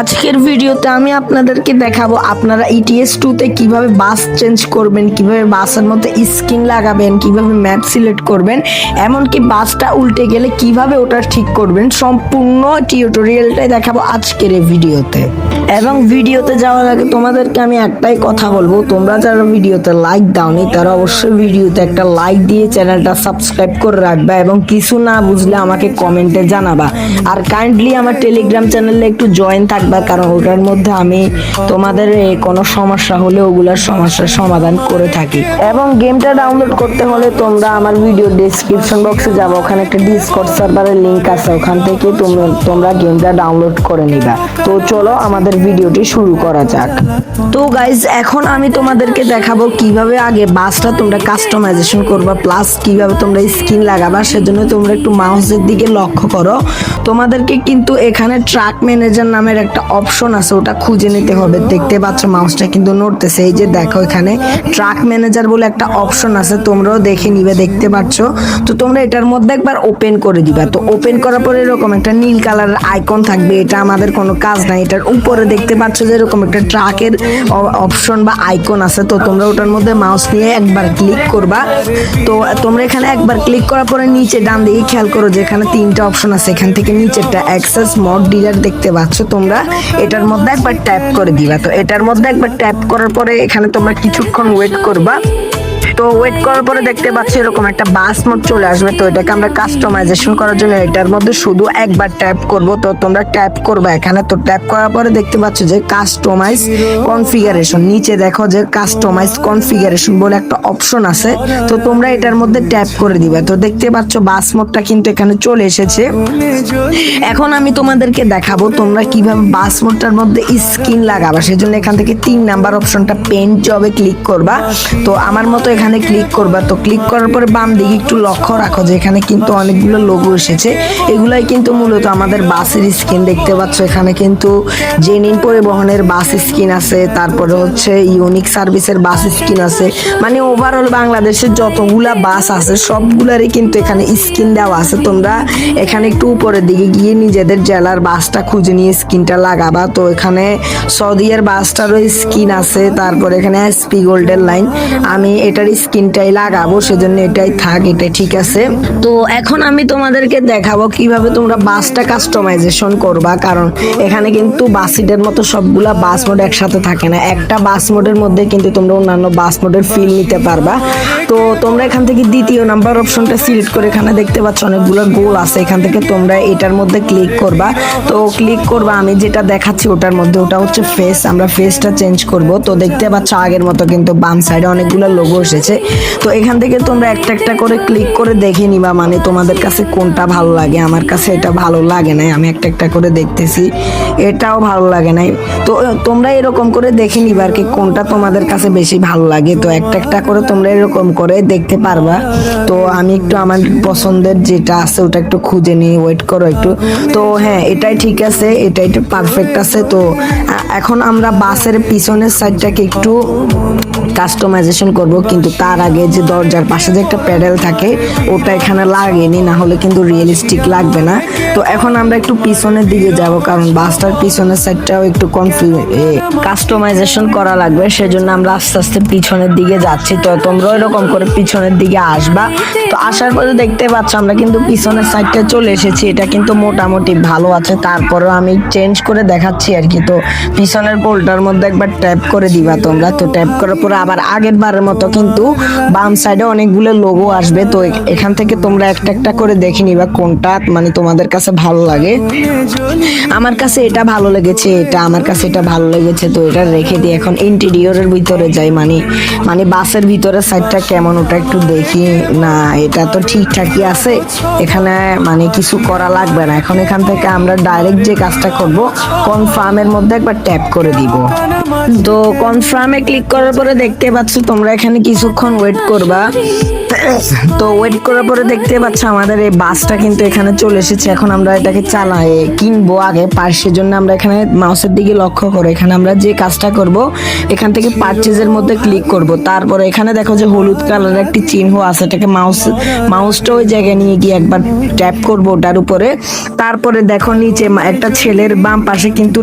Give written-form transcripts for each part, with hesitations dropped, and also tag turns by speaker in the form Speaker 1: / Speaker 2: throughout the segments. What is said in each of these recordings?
Speaker 1: আজকের ভিডিওতে আমি আপনাদেরকে দেখাবো আপনারা ইটিএস 2 তে কিভাবে বাস চেঞ্জ করবেন, কিভাবে বাসের মধ্যে স্ক্রিন লাগাবেন, কিভাবে ম্যাপ সিলেক্ট করবেন, এমনকি বাসটা উল্টে গেলে কিভাবে ওটা ঠিক করবেন। সম্পূর্ণ টিউটোরিয়ালটাই দেখাবো আজকের এই ভিডিওতে। এবং ভিডিওতে যাওয়ার আগে তোমাদেরকে আমি একটাই কথা বলবো, তোমরা যারা ভিডিওতে লাইক দাওনি তারা অবশ্যই ভিডিওতে একটা লাইক দিয়ে চ্যানেলটা সাবস্ক্রাইব করে রাখবা এবং কিছু না বুঝলে আমাকে কমেন্টে জানাবা। আর কাইন্ডলি আমার টেলিগ্রাম চ্যানেলে একটু জয়েন থাকবা, কারণ ওটার মধ্যে আমি তোমাদের কোনো সমস্যা হলে ওগুলার সমস্যার সমাধান করে থাকি। এবং গেমটা ডাউনলোড করতে হলে তোমরা আমার ভিডিও ডেসক্রিপশন বক্সে যাবো, ওখানে একটা ডিসকর্ড সার্ভারের লিংক আছে, ওখান থেকে তোমরা গেমটা ডাউনলোড করে নিবা। তো চলো আমাদের ভিডিওটি শুরু করা যাক। তো গাইজ এখন আমি তোমাদেরকে দেখাবো কিভাবে আগে বাসটা তোমরা কাস্টমাইজেশন করবা, প্লাস কিভাবে তোমরা স্ক্রিন লাগাবা। সেজন্য তোমরা একটু মাউসের দিকে লক্ষ্য করো। তোমাদেরকে কিন্তু এখানে ট্রাক ম্যানেজার নামের একটা অপশন আছে, ওটা খুঁজে নিতে হবে। দেখতে পাচ্ছ মাউসটা কিন্তু নড়তেছে, এই যে দেখো এখানে ট্রাক ম্যানেজার বলে একটা অপশন আছে, তোমরাও দেখে নিবে, দেখতে পাচ্ছ। তো তোমরা এটার মধ্যে একবার ওপেন করে দিবা। তো ওপেন করার পরে এরকম একটা নীল কালারের আইকন থাকবে, এটা আমাদের কোনো কাজ নাই। এটার উপরে দেখতে পাচ্ছ যে এরকম একটা ট্রাকের অপশন বা আইকন আছে, তো তোমরা ওটার মধ্যে মাউস নিয়ে একবার ক্লিক করবা। তো তোমরা এখানে একবার ক্লিক করার পরে নিচে ডান দিকে খেয়াল করো যে এখানে তিনটা অপশন আছে, এখান থেকে নিচেরটা অ্যাক্সেস মোড ডিলার দেখতে পাচ্ছ, তোমরা এটার মধ্যে একবার ট্যাপ করে দিবা। তো এটার মধ্যে একবার ট্যাপ করার পরে এখানে তোমরা কিছুক্ষণ ওয়েট করবা। তো ওয়েট করার পরে দেখতে পাচ্ছি এরকম একটা বাস মোড চলে আসবে। তো এটাকে আমরা কাস্টমাইজেশন করার জন্য এটার মধ্যে শুধু একবার ট্যাপ করব। তো তোমরা ট্যাপ করবে এখানে। তো ট্যাপ করার পরে দেখতে পাচ্ছ যে কাস্টমাইজ কনফিগারেশন, নিচে দেখো যে কাস্টমাইজ কনফিগারেশন বলে একটা অপশন আছে, তো তোমরা এটার মধ্যে ট্যাপ করে দিবে। তো দেখতে পাচ্ছ বাস মোডটা কিন্তু এখানে চলে এসেছে। এখন আমি তোমাদেরকে দেখাবো তোমরা কিভাবে বাস মোডটার মধ্যে স্ক্রিন লাগাবা। সেজন্য এখান থেকে 3 নাম্বার অপশনটা পেইন্ট জবে ক্লিক করবা। তো আমার মতো এখানে ক্লিক করবা। তো ক্লিক করার পরে বাম দিকে একটু লক্ষ্য রাখো যে এখানে কিন্তু অনেকগুলো লোগো এসেছে, এগুলাই কিন্তু মূলত আমাদের বাসের স্ক্রিন। দেখতে পাচ্ছ এখানে কিন্তু জেনিন পরিবহনের বাস স্ক্রিন আছে, তারপরে হচ্ছে ইউনিক সার্ভিসের বাস স্ক্রিন আছে, মানে ওভারঅল বাংলাদেশের যতগুলা বাস আছে সবগুলারই কিন্তু এখানে স্ক্রিন দেওয়া আছে। তোমরা এখানে একটু উপরের দিকে গিয়ে নিজেদের জেলার বাসটা খুঁজে নিয়ে স্ক্রিনটা লাগাবা। তো এখানে সৌদিয়ার বাসটারও স্ক্রিন আছে, তারপরে এখানে এসপি গোল্ডের লাইন, আমি এটার স্ক্রিনটাই লাগাবো, সেজন্য এটাই থাক, এটাই ঠিক আছে। তো এখন আমি তোমাদেরকে দেখাবো কিভাবে তোমরা বাসটা কাস্টমাইজেশন করবা, কারণ এখানে কিন্তু বাস সিটের মতো সবগুলা বাস মোড একসাথে থাকে না। একটা বাস মোডের মধ্যে কিন্তু তোমরা অন্যান্য বাস মোডের ফিল নিতে পারবা। তো তোমরা এখান থেকে দ্বিতীয় নাম্বার অপশনটা সিলেক্ট করে এখানে দেখতে পাচ্ছ অনেকগুলো গোল আছে, এখান থেকে তোমরা এটার মধ্যে ক্লিক করবা। তো ক্লিক করবা, আমি যেটা দেখাচ্ছি ওটার মধ্যে, ওটা হচ্ছে ফেস, আমরা ফেসটা চেঞ্জ করব। তো দেখতে পাচ্ছ আগের মতো কিন্তু বাম সাইডে অনেকগুলো লোগো এসেছে। তো এখান থেকে তোমরা একটা একটা করে ক্লিক করে দেখে নিবা, মানে তোমাদের কাছে কোনটা ভালো লাগে। আমার কাছে এটা ভালো লাগে নাই, আমি একটা একটা করে দেখতেছি, এটাও ভালো লাগে নাই। তো তোমরা এরকম করে দেখে নিবা আর কি কোনটা তোমাদের কাছে বেশি ভালো লাগে। তো একটা একটা করে তোমরা এরকম করে দেখতে পারবা। তো আমি একটু আমার পছন্দের যেটা আছে ওটা একটু খুঁজে নিই, ওয়েট করো একটু। তো হ্যাঁ, এটাই ঠিক আছে, এটাই একটু পারফেক্ট আছে। তো এখন আমরা বাসের পিছনের সাইডটাকে একটু কাস্টমাইজেশন করব, কিন্তু তার আগে যে দরজার পাশে যে একটা প্যাডেল থাকে ওটা এখানে লাগিয়ে না হলে কিন্তু রিয়েলিস্টিক লাগবে না। তো এখন আমরা একটু পিছনের দিকে যাব, কারণ বাসটার পিছনের সাইডটাও একটু কাস্টমাইজেশন করা লাগবে, সেজন্য আমরা আস্তে আস্তে পিছনের দিকে যাচ্ছি। তো তোমরা এরকম করে পিছনের দিকে আসবা। তো আসার পরে দেখতে পাচ্ছ আমরা কিন্তু পিছনের সাইডটা চলে এসেছি, এটা কিন্তু মোটামুটি ভালো আছে। তারপরেও আমি চেঞ্জ করে দেখাচ্ছি আর কি। তো পিছনের পোলটার মধ্যে একবার ট্যাপ করে দিবা তোমরা। তো ট্যাপ করার পরে আবার আগের বারের মতো কিন্তু বাম সাইডে অনেকগুলো লোগো আসবে। তো এখান থেকে তোমরা একটা একটা করে দেখে নিবা কোনটা মানে তোমাদের কাছে ভালো লাগে। আমার কাছে এটা ভালো লেগেছে, আমার কাছে এটা ভালো লেগেছে। তো এটা রেখে দিই। এখন ইন্টেরিয়রের ভিতরে যাই, মানে বাসের ভিতরের সাইডটা কেমন ওটা একটু দেখি। না, এটা তো ঠিকঠাকই আছে, এখানে মানে কিছু করা লাগবে না। এখন এখান থেকে আমরা ডাইরেক্ট যে কাজটা করব, কনফার্মের মধ্যে একবার ট্যাপ করে দিব। তো কনফার্মে ক্লিক করার পরে দেখতে পাচ্ছ তোমরা এখানে কিছুক্ষণ ওয়েট করবা। তো ওয়েট করার পরে দেখতে পাচ্ছ আমাদের এই বাসটা কিন্তু এখানে চলে এসেছে। এখন আমরা এটাকে চালাই কিনবো আগে পার্সের জন্য। আমরা এখানে মাউসের দিকে লক্ষ্য করে এখানে আমরা যে কাজটা করব এখান থেকে পারচেজের মধ্যে ক্লিক করব। তারপরে এখানে দেখো যে হলুদ কালারের একটি চিহ্ন আছে, এটাকে মাউসটা ওই জায়গায় নিয়ে গিয়ে একবার ট্যাপ করব ওটার উপরে। তারপরে দেখো নিচে একটা ছেলের বাম পাশে কিন্তু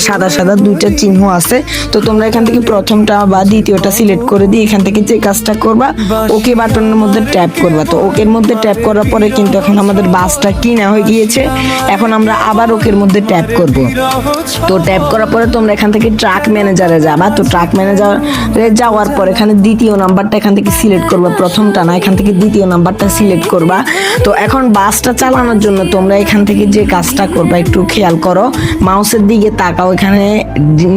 Speaker 1: সাদা সাদা দুইটা চিহ্ন আছে। তো তোমরা এখান থেকে প্রথমটা বা দ্বিতীয়টা সিলেক্ট করে দিয়ে এখান থেকে যে কাজটা করবা ওকে বাটনের মধ্যে ট্যাপ করবা। তো ওকের মধ্যে ট্যাপ করার পরে কিন্তু এখন আমাদের বাসটা কিনা হয়ে গিয়েছে। এখন আমরা আবার ওকের মধ্যে ট্যাপ করব। তো ট্যাপ করার পরে তোমরা এখান থেকে ট্রাক ম্যানেজারে যাবা। তো ট্রাক ম্যানেজারে যাওয়ার পর এখানে দ্বিতীয় নাম্বারটা এখান থেকে সিলেক্ট করবা, প্রথমটা না, এখান থেকে দ্বিতীয় নাম্বারটা সিলেক্ট করবা। তো এখন বাসটা চালানোর জন্য তোমরা এখান থেকে যে কাজটা করবা একটু খেয়াল করো, মাউসের দিকে তাকাও, এখানে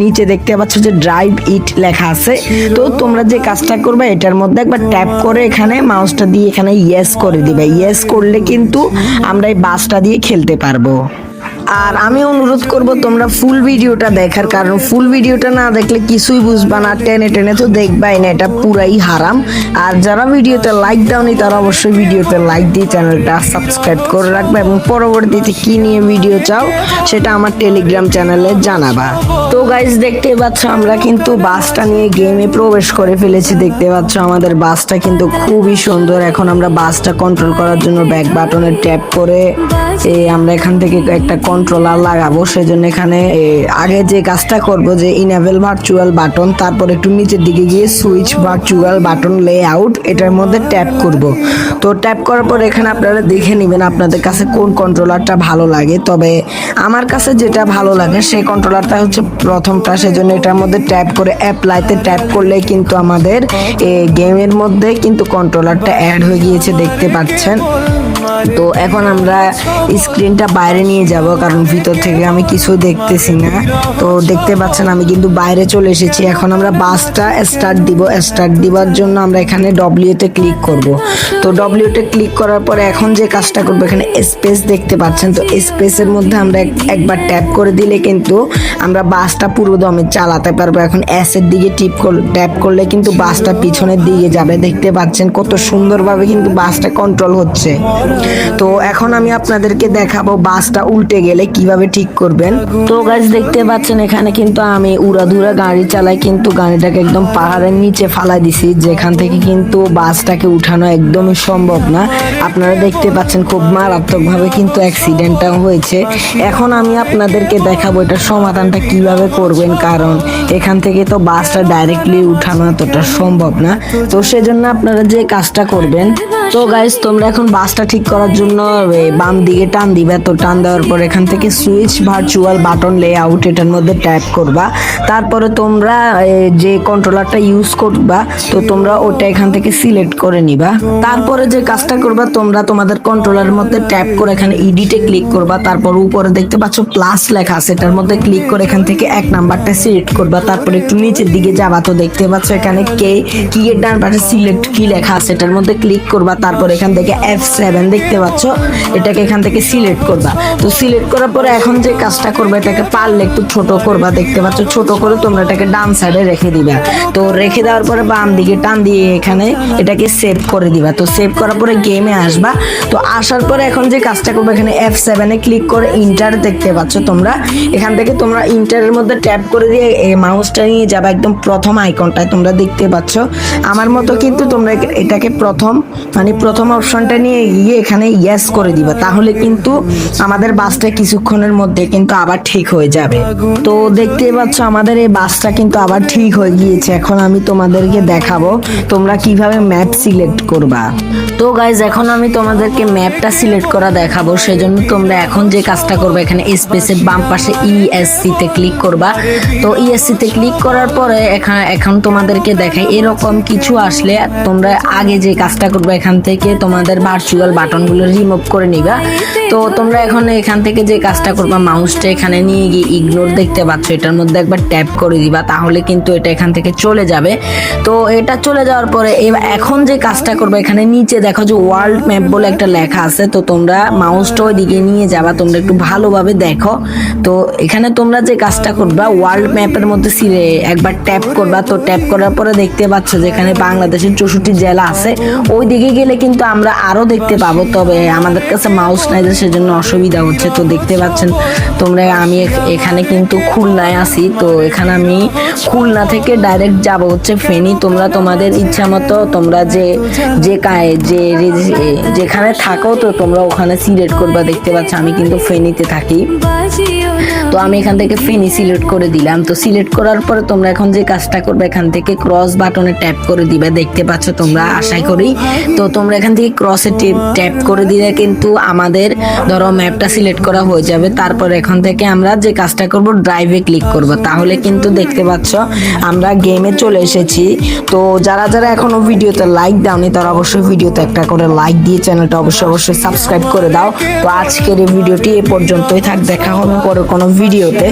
Speaker 1: নিচে দেখতে পাচ্ছ যে ড্রাইভ ইট লেখা আছে। তো তোমরা যে কাজটা করবা এটার মধ্যে একবার ট্যাপ করে এখানে মাউসটা দিয়ে এখানে ইয়েস করে দিবে। ইয়েস করলে কিন্তু আমরা এই বাসটা দিয়ে খেলতে পারবো। আর আমি অনুরোধ করব তোমরা ফুল ভিডিওটা দেখার, কারণ ফুল ভিডিওটা না দেখলে কিছুই বুঝবা না, টেনে টেনে তো দেখবাই না, এটা পুরাই হারাম। আর যারা ভিডিওতে লাইক দাওনি তারা অবশ্যই ভিডিওতে লাইক দিয়ে চ্যানেলটা সাবস্ক্রাইব করে রাখবে এবং পরবর্তীতে কি নিয়ে ভিডিও চাও সেটা আমার টেলিগ্রাম চ্যানেলে জানাবা। তো গাইজ দেখতে পাচ্ছ আমরা কিন্তু বাসটা নিয়ে গেমে প্রবেশ করে ফেলেছি। দেখতে পাচ্ছ আমাদের বাসটা কিন্তু খুবই সুন্দর। এখন আমরা বাসটা কন্ট্রোল করার জন্য ব্যাক বাটনে ট্যাপ করে আমরা এখান থেকে একটা কন্ট্রোলার লাগাবো। সেজন্য এখানে আগে যে কাজটা করব যে ইনেবল ভার্চুয়াল বাটন, তারপর একটু নিচের দিকে গিয়ে সুইচ ভার্চুয়াল বাটন লেআউট এটার মধ্যে ট্যাপ করব। তো ট্যাপ করার পর এখানে আপনারা দেখে নেবেন আপনাদের কাছে কোন কন্ট্রোলারটা ভালো লাগে। তবে আমার কাছে যেটা ভালো লাগে সেই কন্ট্রোলারটা হচ্ছে প্রথমটা, সেজন্য এটার মধ্যে ট্যাপ করে অ্যাপ্লাইতে ট্যাপ করলে কিন্তু আমাদের গেমের মধ্যে কিন্তু কন্ট্রোলারটা অ্যাড হয়ে গিয়েছে, দেখতে পাচ্ছেন। তো এখন আমরা স্ক্রিনটা বাইরে নিয়ে যাব, কারণ ভিতর থেকে আমি কিছু দেখতেছি না। তো দেখতে পাচ্ছেন আমি কিন্তু বাইরে চলে এসেছি। এখন আমরা বাসটা স্টার্ট দিব। স্টার্ট দিবার জন্য আমরা এখানে ডব্লিউতে ক্লিক করব। তো ডব্লিউতে ক্লিক করার পরে এখন যে কাজটা করবো এখানে স্পেস দেখতে পাচ্ছেন। তো স্পেসের মধ্যে আমরা একবার ট্যাপ করে দিলে কিন্তু আমরা বাসটা পুরো দমে চালাতে পারবো। এখন এর দিকে ট্যাপ করলে কিন্তু বাসটা পিছনের দিকে যাবে। দেখতে পাচ্ছেন কত সুন্দরভাবে কিন্তু বাসটা কন্ট্রোল হচ্ছে। তো এখন আমি আপনাদেরকে দেখাবো বাসটা উল্টে গেলে কিভাবে ঠিক করবেন। তো গাইস দেখতে পাচ্ছেন এখানে কিন্তু আমি উড়াধুরা গাড়ি চালাই, কিন্তু গাড়িটাকে একদম পাহাড়ের নিচে ফালাই দিছি, যেখান থেকে কিন্তু বাসটাকে উঠানো একদমই সম্ভব না। আপনারা দেখতে পাচ্ছেন খুব মারাত্মকভাবে কিন্তু অ্যাক্সিডেন্টটা হয়েছে। এখন আমি আপনাদেরকে দেখাবো এটার সমাধানটা কিভাবে করবেন, কারণ এখান থেকে তো বাসটা ডাইরেক্টলি উঠানো এতটা সম্ভব না। তো সেজন্য আপনারা যে কাজটা করবেন, তো গাইস তোমরা এখন বাসটা ঠিক করার জন্য বাম দিকে টান দিবে। তো টান দেওয়ার পর এখান থেকে সুইচ ভার্চুয়াল বাটন লেআউট এটার মধ্যে ট্যাপ করবা। তারপরে তোমরা যে কন্ট্রোলারটা ইউজ করবা তো তোমরা ওটা এখান থেকে সিলেক্ট করে নিবা। তারপরে যে কাজটা করবা তোমরা তোমাদের কন্ট্রোলারের মধ্যে ট্যাপ করে এখানে এডিটে ক্লিক করবা। তারপর উপরে দেখতে পাচ্ছ প্লাস লেখা আছে, এটার মধ্যে ক্লিক করে এখান থেকে 1 নাম্বারটা সিলেক্ট করবা। তারপর একটু নিচের দিকে যাবা। তো দেখতে পাচ্ছ এখানে কি এর ডান পাশে সিলেক্ট কি লেখা আছে, এটার মধ্যে ক্লিক করবা। তারপর এখান থেকে F7 দেখতে পাচ্ছ, এটাকে এখান থেকে সিলেক্ট করবা। তো সিলেক্ট করার পরে এখন যে কাজটা করবা এটাকে পারলে একটু ছোট করবা। দেখতে পাচ্ছ ছোট করে তোমরা এটাকে ডান সাইডে রেখে দিবা। তো রেখে দেওয়ার পরে বাম দিকে টান দিয়ে এখানে এটাকে সেভ করে দিবা। তো সেভ করার পরে গেমে আসবা। তো আসার পরে এখন যে কাজটা করবা এখানে F7 এ ক্লিক করে ইন্টার দেখতে পাচ্ছ তোমরা, এখান থেকে তোমরা ইন্টারের মধ্যে ট্যাপ করে দিয়ে মাউসটা নিয়ে যাবা একদম প্রথম আইকনটায়। তোমরা দেখতে পাচ্ছ আমার মতো কিন্তু তোমরা এটাকে প্রথম অপশনটা নিয়ে গিয়ে এখানে ইয়েস করে দিবা। তাহলে কিন্তু আমাদের বাসটা কিছুক্ষণের মধ্যে কিন্তু আবার ঠিক হয়ে যাবে। তো দেখতে পাচ্ছ আমাদের এই বাসটা কিন্তু আবার ঠিক হয়ে গিয়েছে। এখন আমি তোমাদেরকে দেখাবো তোমরা কিভাবে ম্যাপ সিলেক্ট করবা। তো গাইজ এখন আমি তোমাদেরকে ম্যাপটা সিলেক্ট করা দেখাবো। সেজন্য তোমরা এখন যে কাজটা করবে এখানে স্পেসের বাম পাশে ESC তে ক্লিক করবা। তো ESC তে ক্লিক করার পরে এখন তোমাদেরকে দেখাই এরকম কিছু আসলে তোমরা আগে যে কাজটা করবে এখান থেকে তোমাদের ভার্চুয়াল বাটন বাটনগুলো রিমুভ করে নিবা। তো তোমরা এখন এখান থেকে যে কাজটা করবা, মাউসটা এখানে নিয়ে গিয়ে ইগনোর দেখতে পাচ্ছ, এটার মধ্যে একবার ট্যাপ করে দিবা, তাহলে কিন্তু এটা এখান থেকে চলে যাবে। তো এটা চলে যাওয়ার পরে এখন যে কাজটা করবে, এখানে নিচে দেখো যে ওয়ার্ল্ড ম্যাপ বলে একটা লেখা আছে, তো তোমরা মাউসটা ওইদিকে নিয়ে যাবা, তোমরা একটু ভালোভাবে দেখো। তো এখানে তোমরা যে কাজটা করবা, ওয়ার্ল্ড ম্যাপের মধ্যে একবার ট্যাপ করবা। তো ট্যাপ করার পরে দেখতে পাচ্ছ যে এখানে বাংলাদেশের 64 জেলা আছে, ওই দিকে গেলে কিন্তু আমরা আরো দেখতে পাবো, তবে আমাদের কাছে মাউস নাই, সেজন্য অসুবিধা হচ্ছে। তো দেখতে পাচ্ছেন তোমরা, আমি এখানে কিন্তু খুলনায় আছি। তো এখানে আমি খুলনা থেকে ডাইরেক্ট যাব হচ্ছে ফেনী। তোমরা তোমাদের ইচ্ছা মতো তোমরা যেখানে থাকো, তো তোমরা ওখানে সিলেক্ট করবা। দেখতে পাচ্ছ আমি কিন্তু ফেনীতে থাকি, তো আমি এখান থেকে ফেনী সিলেক্ট করে দিলাম। তো সিলেক্ট করার পরে তোমরা এখন যে কাজটা করবে, এখান থেকে ক্রস বাটনে ট্যাপ করে দিবে। দেখতে পাচ্ছ তোমরা, আশা করি। তো তোমরা এখান থেকে ক্রসে ট্যাপ করে দিলে কিন্তু আমাদের ধরো ম্যাপটা সিলেক্ট করা হয়ে যাবে। তারপর এখান থেকে আমরা যে কাজটা করব, ড্রাইভে ক্লিক করব, তাহলে কিন্তু দেখতে পাচ্ছ আমরা গেমে চলে এসেছি। তো যারা যারা এখনো ভিডিওতে লাইক দাওনি, তারা অবশ্যই ভিডিওতে একটা করে লাইক দিয়ে চ্যানেলটা অবশ্যই সাবস্ক্রাইব করে দাও। তো আজকের এই ভিডিওটি এ পর্যন্তই থাক, দেখা হবে পরে কোনো ভিডিওতে।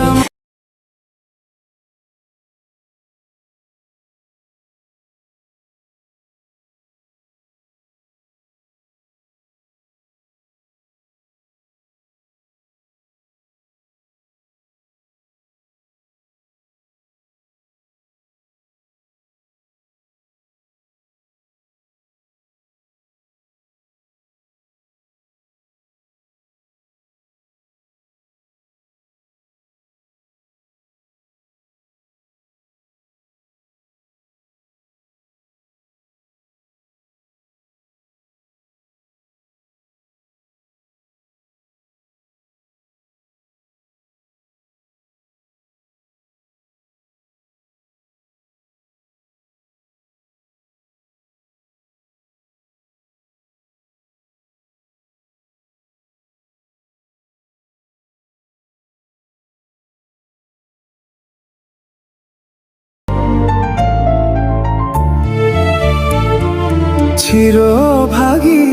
Speaker 2: চিরভাগী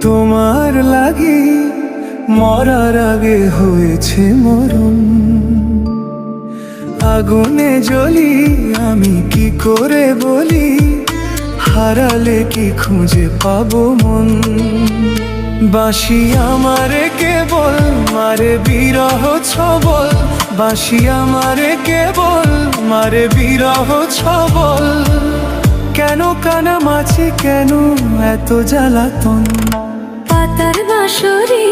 Speaker 2: তোমার লাগি, মরার আগে হয়েছে মরণ। আগুনে জ্বলি আমি কি করে বলি, হারালে কি খুঁজে পাবো মন। বাঁশি আমারে কেবল মারে বিরহ ছবল, বাঁশি আমারে কেবল মারে বিরহ ছবল। কেন কানামাছি, কেন এত জ্বালাতন।
Speaker 3: পাতার বাঁশরি